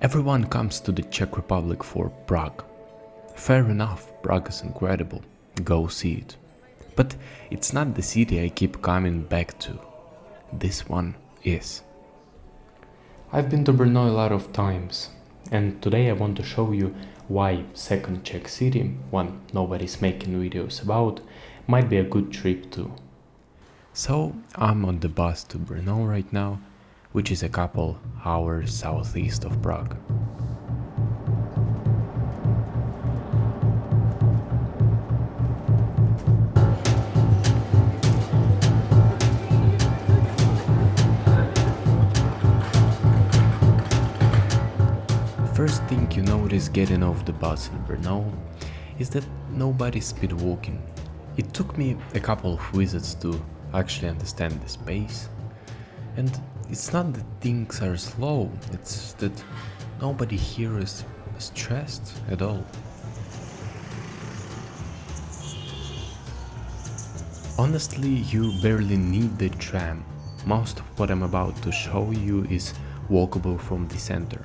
Everyone comes to the Czech Republic for Prague. Fair enough, Prague is incredible, go see it. But it's not the city I keep coming back to. This one is. I've been to Brno a lot of times, and today I want to show you why second Czech city, one nobody's making videos about, might be a good trip too. So I'm on the bus to Brno right now, which is a couple hours southeast of Prague. First thing you notice getting off the bus in Brno is that nobody's speed walking. It took me a couple of visits to actually understand the space, and it's not that things are slow, it's that nobody here is stressed at all. Honestly, you barely need the tram. Most of what I'm about to show you is walkable from the center.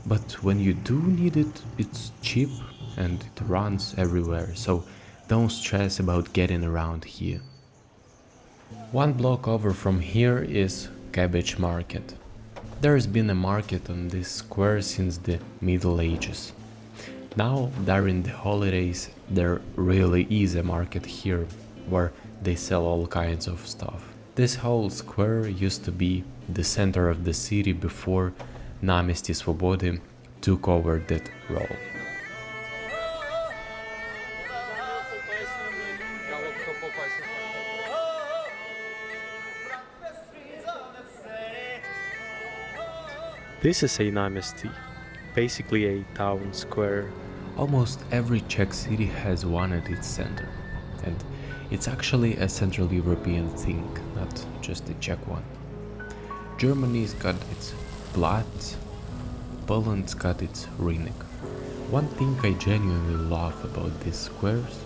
But when you do need it, it's cheap and it runs everywhere, so don't stress about getting around here. One block over from here is Cabbage market. There has been a market on this square since the Middle Ages. Now, during the holidays, there really is a market here where they sell all kinds of stuff. This whole square used to be the center of the city before Náměstí Svobody took over that role. This is a Náměstí, basically a town square. Almost every Czech city has one at its center, and it's actually a Central European thing, not just a Czech one. Germany's got its Platz, Poland's got its Rynek. One thing I genuinely love about these squares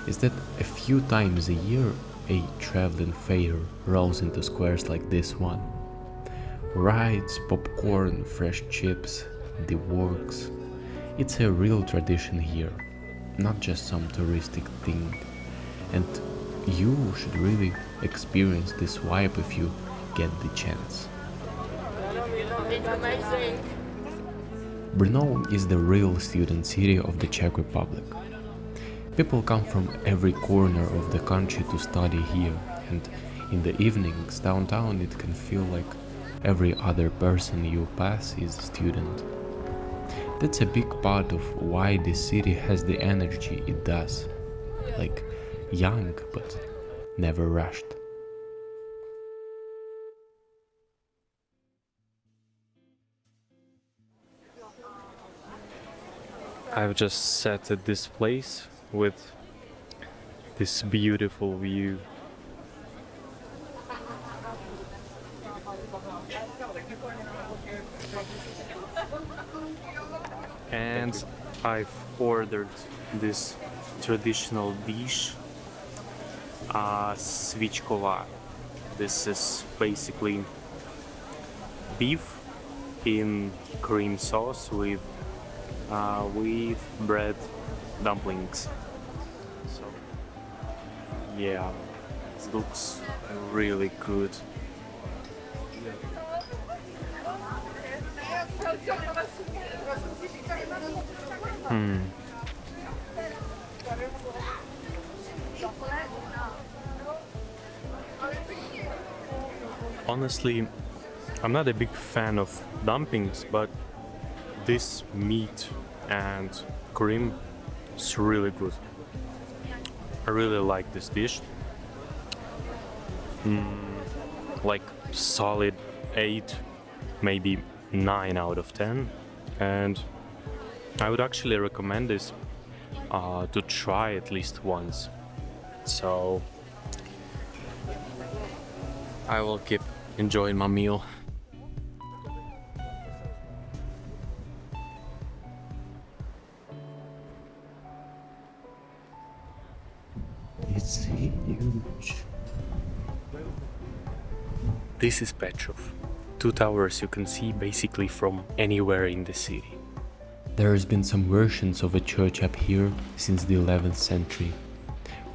is that a few times a year a traveling fair rolls into squares like this one. Rides, popcorn, fresh chips, the works. It's a real tradition here, not just some touristic thing. And you should really experience this vibe if you get the chance. It's amazing. Brno is the real student city of the Czech Republic. People come from every corner of the country to study here, and in the evenings downtown it can feel like every other person you pass is a student. That's a big part of why this city has the energy it does. Like young but never rushed. I've just sat at this place with this beautiful view. And I've ordered this traditional dish, svíčková. This is basically beef in cream sauce with bread dumplings. So yeah, it looks really good. Honestly, I'm not a big fan of dumplings, but this meat and cream is really good. I really like this dish. Like solid 8, maybe 9 out of 10. And I would actually recommend this to try at least once. So I will keep enjoying my meal. It's huge. This is Petrov two towers you can see basically from anywhere in the city. There has been some versions of a church up here since the 11th century,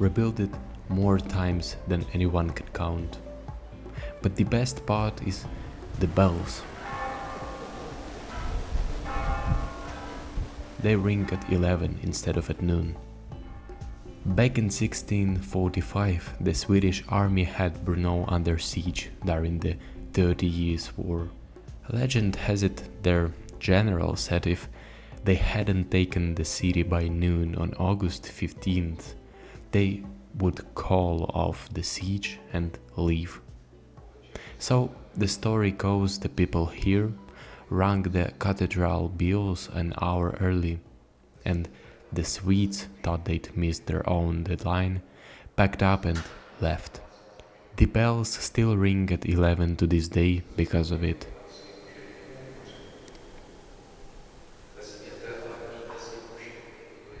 rebuilt it more times than anyone can count. But the best part is the bells. They ring at 11 instead of at noon. Back in 1645, the Swedish army had Brno under siege during the 30 Years' War. Legend has it their general said if they hadn't taken the city by noon on August 15th, they would call off the siege and leave. So the story goes the people here rang the cathedral bells an hour early, and the Swedes thought they'd missed their own deadline, packed up and left. The bells still ring at 11 to this day because of it.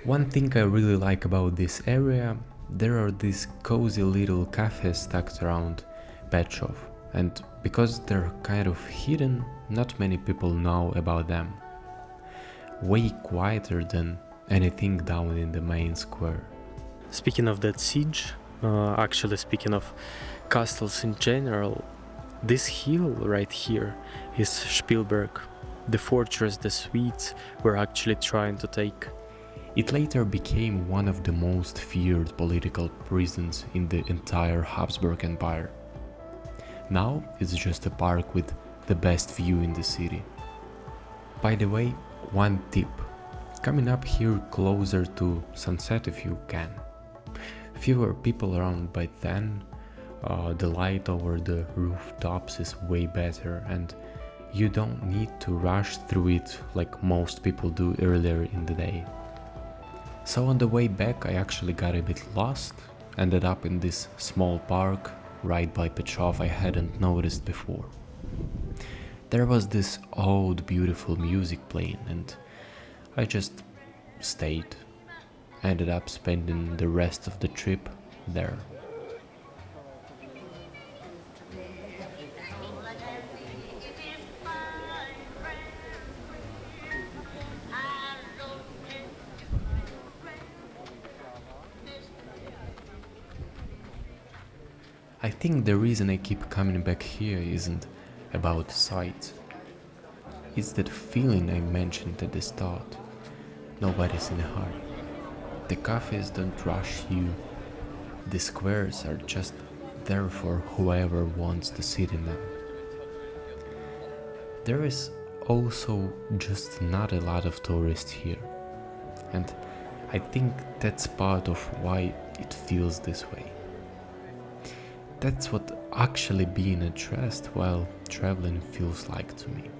One thing I really like about this area, there are these cozy little cafes tucked around Petrov, and because they're kind of hidden, not many people know about them. Way quieter than anything down in the main square. Speaking of that siege, actually speaking of castles in general, this hill right here is Špilberk, the fortress the Swedes were actually trying to take. It later became one of the most feared political prisons in the entire Habsburg Empire. Now it's just a park with the best view in the city. By the way, one tip: coming up here closer to sunset if you can. Fewer people around by then, the light over the rooftops is way better and you don't need to rush through it like most people do earlier in the day. So on the way back I actually got a bit lost, ended up in this small park right by Petrov I hadn't noticed before. There was this old beautiful music playing and I just stayed. Ended up spending the rest of the trip there. I think the reason I keep coming back here isn't about sights. It's that feeling I mentioned at the start. Nobody's in a hurry. The cafes don't rush you. The squares are just there for whoever wants to sit in them. There is also just not a lot of tourists here. And I think that's part of why it feels this way. That's what actually being addressed while traveling feels like to me.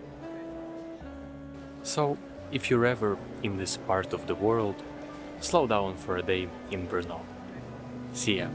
So, if you're ever in this part of the world, slow down for a day in Brno. See ya.